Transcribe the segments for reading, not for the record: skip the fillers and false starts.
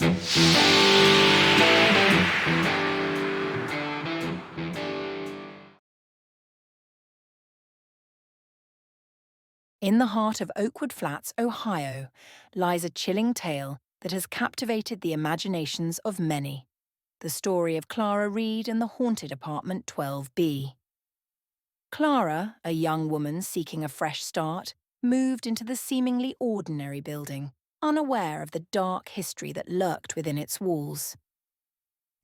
In the heart of Oakwood Flats, Ohio, lies a chilling tale that has captivated the imaginations of many. The story of Clara Reed and the haunted apartment 12B. Clara, a young woman seeking a fresh start, moved into the seemingly ordinary building, unaware of the dark history that lurked within its walls.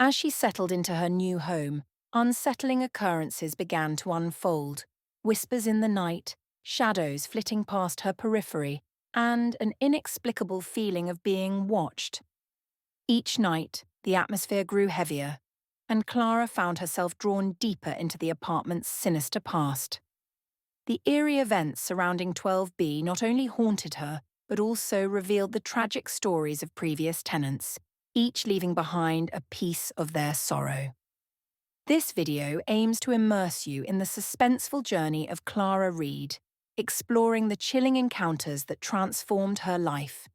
As she settled into her new home, unsettling occurrences began to unfold. Whispers in the night, shadows flitting past her periphery, and an inexplicable feeling of being watched. Each night, the atmosphere grew heavier, and Clara found herself drawn deeper into the apartment's sinister past. The eerie events surrounding 12B not only haunted her, but also revealed the tragic stories of previous tenants, each leaving behind a piece of their sorrow. This video aims to immerse you in the suspenseful journey of Clara Reed, exploring the chilling encounters that transformed her life.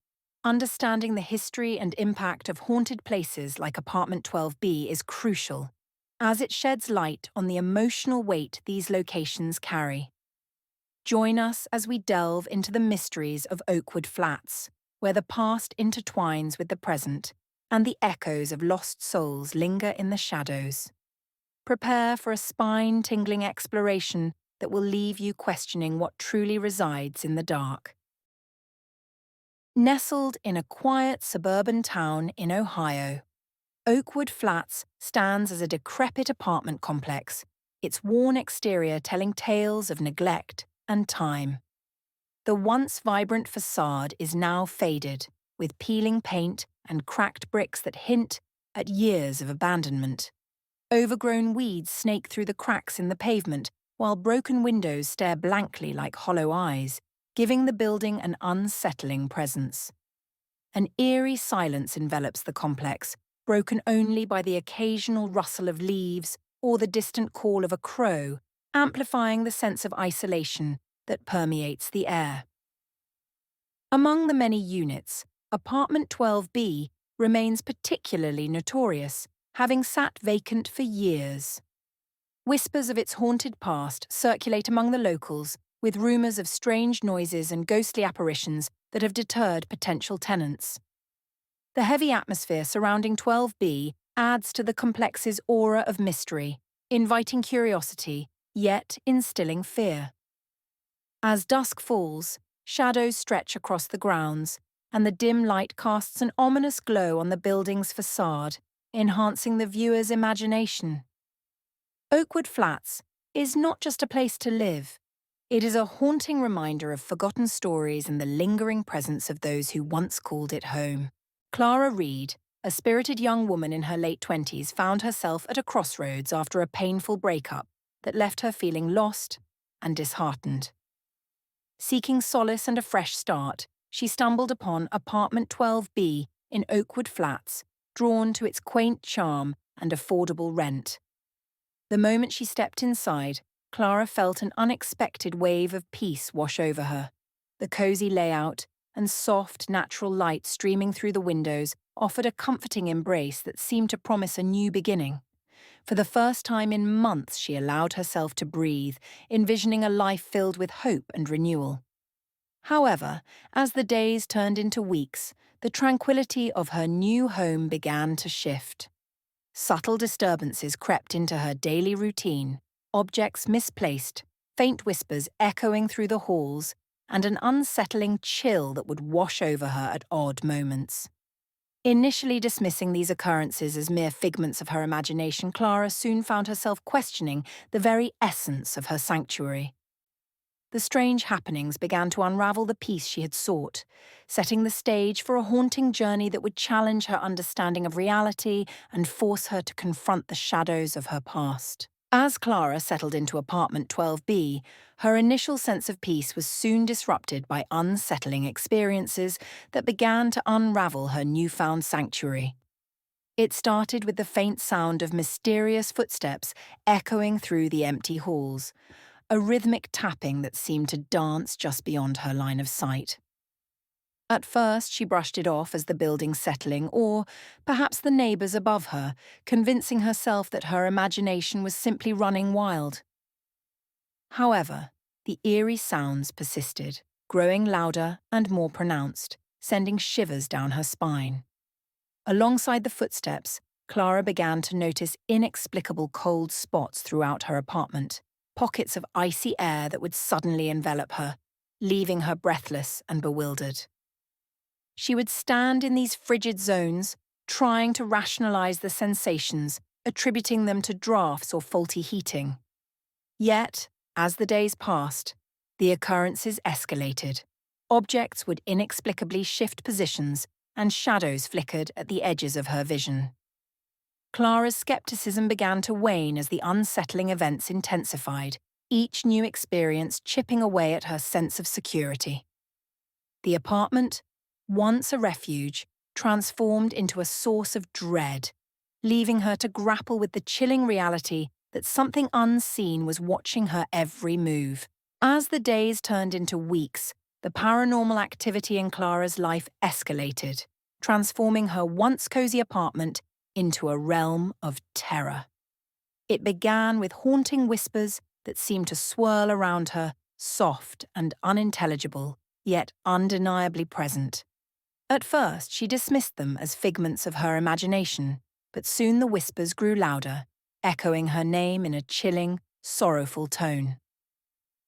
Understanding the history and impact of haunted places like Apartment 12B is crucial, as it sheds light on the emotional weight these locations carry. Join us as we delve into the mysteries of Oakwood Flats, where the past intertwines with the present, and the echoes of lost souls linger in the shadows. Prepare for a spine-tingling exploration that will leave you questioning what truly resides in the dark. Nestled in a quiet suburban town in Ohio, Oakwood Flats stands as a decrepit apartment complex, its worn exterior telling tales of neglect and time. The once vibrant facade is now faded, with peeling paint and cracked bricks that hint at years of abandonment. Overgrown weeds snake through the cracks in the pavement, while broken windows stare blankly like hollow eyes, giving the building an unsettling presence. An eerie silence envelops the complex, broken only by the occasional rustle of leaves or the distant call of a crow, amplifying the sense of isolation that permeates the air. Among the many units, Apartment 12B remains particularly notorious, having sat vacant for years. Whispers of its haunted past circulate among the locals, with rumours of strange noises and ghostly apparitions that have deterred potential tenants. The heavy atmosphere surrounding 12B adds to the complex's aura of mystery, inviting curiosity, yet instilling fear. As dusk falls, shadows stretch across the grounds, and the dim light casts an ominous glow on the building's facade, enhancing the viewer's imagination. Oakwood Flats is not just a place to live. It is a haunting reminder of forgotten stories and the lingering presence of those who once called it home. Clara Reed, a spirited young woman in her late 20s, found herself at a crossroads after a painful breakup that left her feeling lost and disheartened. Seeking solace and a fresh start, she stumbled upon Apartment 12B in Oakwood Flats, drawn to its quaint charm and affordable rent. The moment she stepped inside, Clara felt an unexpected wave of peace wash over her. The cozy layout and soft, natural light streaming through the windows offered a comforting embrace that seemed to promise a new beginning. For the first time in months, she allowed herself to breathe, envisioning a life filled with hope and renewal. However, as the days turned into weeks, the tranquility of her new home began to shift. Subtle disturbances crept into her daily routine, objects misplaced, faint whispers echoing through the halls, and an unsettling chill that would wash over her at odd moments. Initially dismissing these occurrences as mere figments of her imagination, Clara soon found herself questioning the very essence of her sanctuary. The strange happenings began to unravel the peace she had sought, setting the stage for a haunting journey that would challenge her understanding of reality and force her to confront the shadows of her past. As Clara settled into Apartment 12B, her initial sense of peace was soon disrupted by unsettling experiences that began to unravel her newfound sanctuary. It started with the faint sound of mysterious footsteps echoing through the empty halls, a rhythmic tapping that seemed to dance just beyond her line of sight. At first, she brushed it off as the building settling, or perhaps the neighbours above her, convincing herself that her imagination was simply running wild. However, the eerie sounds persisted, growing louder and more pronounced, sending shivers down her spine. Alongside the footsteps, Clara began to notice inexplicable cold spots throughout her apartment, pockets of icy air that would suddenly envelop her, leaving her breathless and bewildered. She would stand in these frigid zones, trying to rationalize the sensations, attributing them to drafts or faulty heating. Yet, as the days passed, the occurrences escalated. Objects would inexplicably shift positions, and shadows flickered at the edges of her vision. Clara's skepticism began to wane as the unsettling events intensified, each new experience chipping away at her sense of security. The apartment, once a refuge, transformed into a source of dread, leaving her to grapple with the chilling reality that something unseen was watching her every move. As the days turned into weeks, the paranormal activity in Clara's life escalated, transforming her once cozy apartment into a realm of terror. It began with haunting whispers that seemed to swirl around her, soft and unintelligible, yet undeniably present. At first, she dismissed them as figments of her imagination, but soon the whispers grew louder, echoing her name in a chilling, sorrowful tone.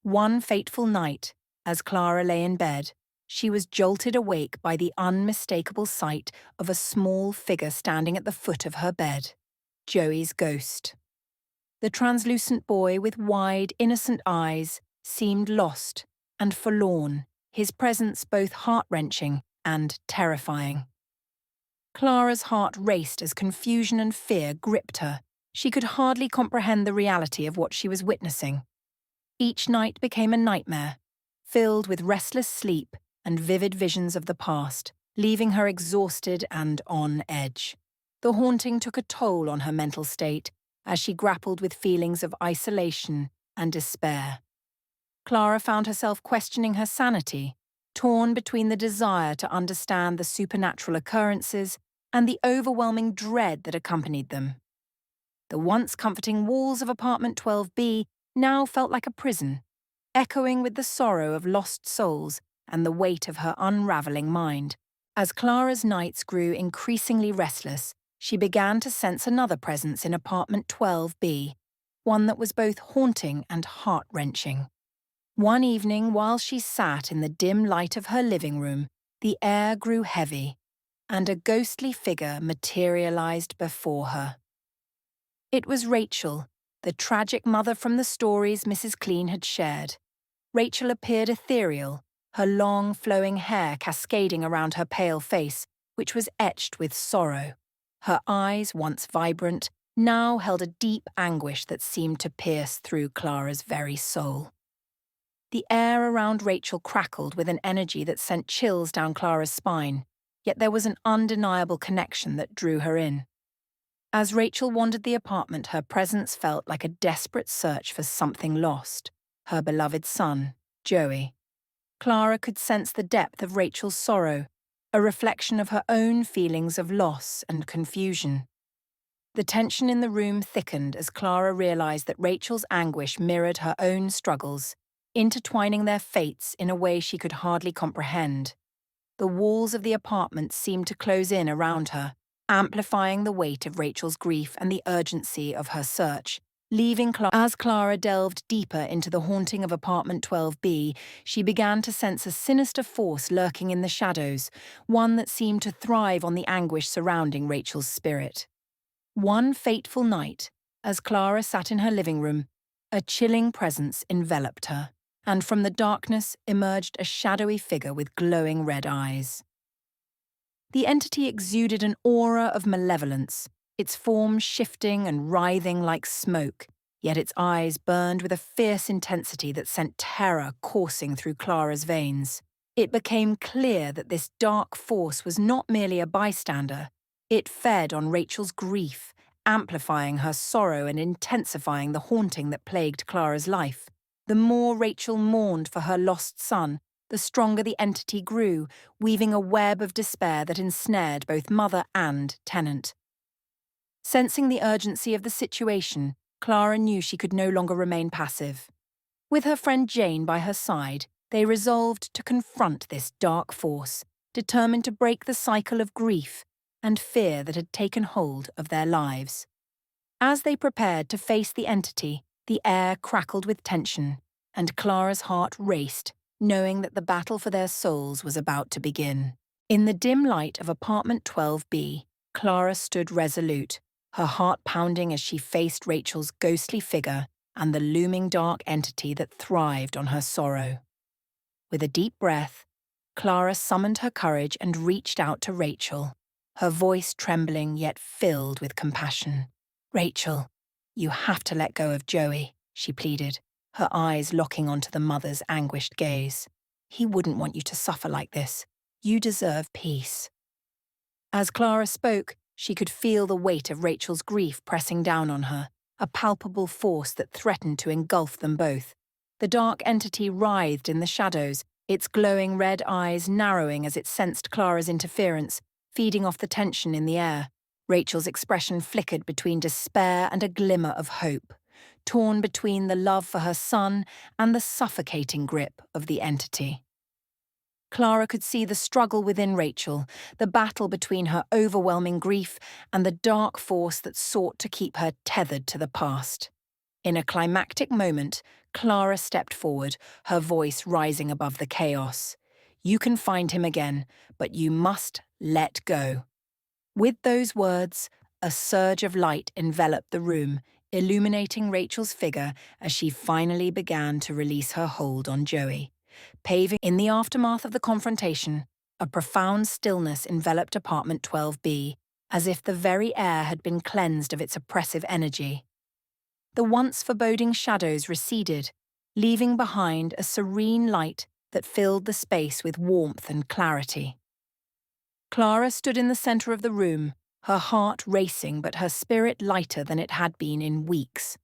One fateful night, as Clara lay in bed, she was jolted awake by the unmistakable sight of a small figure standing at the foot of her bed, Joey's ghost. The translucent boy with wide, innocent eyes seemed lost and forlorn, his presence both heart-wrenching and terrifying. Clara's heart raced as confusion and fear gripped her. She could hardly comprehend the reality of what she was witnessing. Each night became a nightmare, filled with restless sleep and vivid visions of the past, leaving her exhausted and on edge. The haunting took a toll on her mental state as she grappled with feelings of isolation and despair. Clara found herself questioning her sanity, torn between the desire to understand the supernatural occurrences and the overwhelming dread that accompanied them. The once comforting walls of apartment 12B now felt like a prison, echoing with the sorrow of lost souls and the weight of her unraveling mind. As Clara's nights grew increasingly restless, she began to sense another presence in apartment 12B, one that was both haunting and heart-wrenching. One evening, while she sat in the dim light of her living room, the air grew heavy, and a ghostly figure materialized before her. It was Rachel, the tragic mother from the stories Mrs. Clean had shared. Rachel appeared ethereal, her long, flowing hair cascading around her pale face, which was etched with sorrow. Her eyes, once vibrant, now held a deep anguish that seemed to pierce through Clara's very soul. The air around Rachel crackled with an energy that sent chills down Clara's spine, yet there was an undeniable connection that drew her in. As Rachel wandered the apartment, her presence felt like a desperate search for something lost, her beloved son, Joey. Clara could sense the depth of Rachel's sorrow, a reflection of her own feelings of loss and confusion. The tension in the room thickened as Clara realized that Rachel's anguish mirrored her own struggles, intertwining their fates in a way she could hardly comprehend. The walls of the apartment seemed to close in around her, amplifying the weight of Rachel's grief and the urgency of her search. As Clara delved deeper into the haunting of apartment 12B, she began to sense a sinister force lurking in the shadows, one that seemed to thrive on the anguish surrounding Rachel's spirit. One fateful night, as Clara sat in her living room, a chilling presence enveloped her, and from the darkness emerged a shadowy figure with glowing red eyes. The entity exuded an aura of malevolence, its form shifting and writhing like smoke, yet its eyes burned with a fierce intensity that sent terror coursing through Clara's veins. It became clear that this dark force was not merely a bystander. It fed on Rachel's grief, amplifying her sorrow and intensifying the haunting that plagued Clara's life. The more Rachel mourned for her lost son, the stronger the entity grew, weaving a web of despair that ensnared both mother and tenant. Sensing the urgency of the situation, Clara knew she could no longer remain passive. With her friend Jane by her side, they resolved to confront this dark force, determined to break the cycle of grief and fear that had taken hold of their lives. As they prepared to face the entity, the air crackled with tension, and Clara's heart raced, knowing that the battle for their souls was about to begin. In the dim light of apartment 12B, Clara stood resolute, her heart pounding as she faced Rachel's ghostly figure and the looming dark entity that thrived on her sorrow. With a deep breath, Clara summoned her courage and reached out to Rachel, her voice trembling yet filled with compassion. "Rachel, you have to let go of Joey," she pleaded, her eyes locking onto the mother's anguished gaze. "He wouldn't want you to suffer like this. You deserve peace." As Clara spoke, she could feel the weight of Rachel's grief pressing down on her, a palpable force that threatened to engulf them both. The dark entity writhed in the shadows, its glowing red eyes narrowing as it sensed Clara's interference, feeding off the tension in the air. Rachel's expression flickered between despair and a glimmer of hope, torn between the love for her son and the suffocating grip of the entity. Clara could see the struggle within Rachel, the battle between her overwhelming grief and the dark force that sought to keep her tethered to the past. In a climactic moment, Clara stepped forward, her voice rising above the chaos. "You can find him again, but you must let go." With those words, a surge of light enveloped the room, illuminating Rachel's figure as she finally began to release her hold on Joey. Paving in the aftermath of the confrontation, a profound stillness enveloped apartment 12B, as if the very air had been cleansed of its oppressive energy. The once foreboding shadows receded, leaving behind a serene light that filled the space with warmth and clarity. Clara stood in the center of the room, her heart racing but her spirit lighter than it had been in weeks.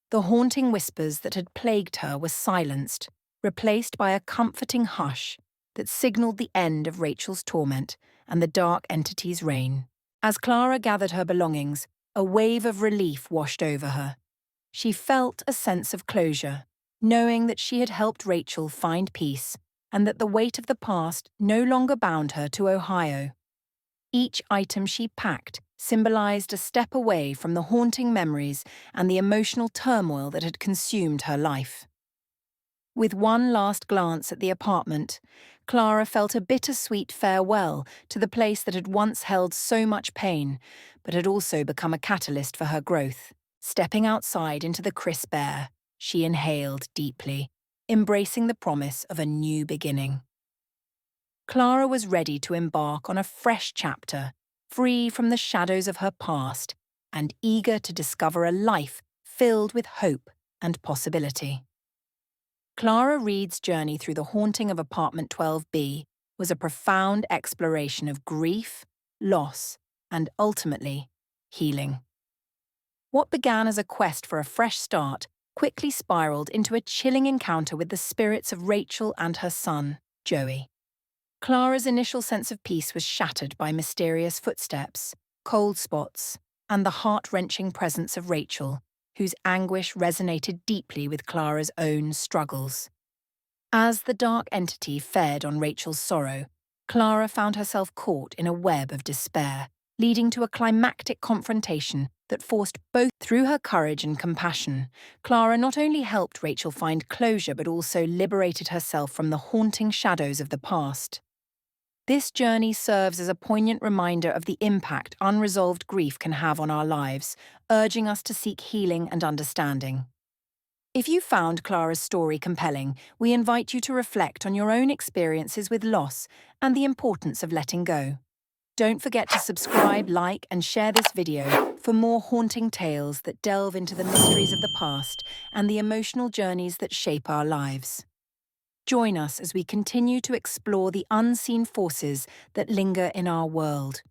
The haunting whispers that had plagued her were silenced, replaced by a comforting hush that signaled the end of Rachel's torment and the dark entity's reign. As Clara gathered her belongings, a wave of relief washed over her. She felt a sense of closure, knowing that she had helped Rachel find peace and that the weight of the past no longer bound her to Ohio. Each item she packed symbolized a step away from the haunting memories and the emotional turmoil that had consumed her life. With one last glance at the apartment, Clara felt a bittersweet farewell to the place that had once held so much pain, but had also become a catalyst for her growth. Stepping outside into the crisp air, she inhaled deeply, embracing the promise of a new beginning. Clara was ready to embark on a fresh chapter, free from the shadows of her past and eager to discover a life filled with hope and possibility. Clara Reed's journey through the haunting of apartment 12B was a profound exploration of grief, loss, and ultimately, healing. What began as a quest for a fresh start quickly spiraled into a chilling encounter with the spirits of Rachel and her son, Joey. Clara's initial sense of peace was shattered by mysterious footsteps, cold spots, and the heart-wrenching presence of Rachel, whose anguish resonated deeply with Clara's own struggles. As the dark entity fed on Rachel's sorrow, Clara found herself caught in a web of despair, leading to a climactic confrontation that forced both. Through her courage and compassion, Clara not only helped Rachel find closure but also liberated herself from the haunting shadows of the past. This journey serves as a poignant reminder of the impact unresolved grief can have on our lives, urging us to seek healing and understanding. If you found Clara's story compelling, we invite you to reflect on your own experiences with loss and the importance of letting go. Don't forget to subscribe, like, and share this video for more haunting tales that delve into the mysteries of the past and the emotional journeys that shape our lives. Join us as we continue to explore the unseen forces that linger in our world.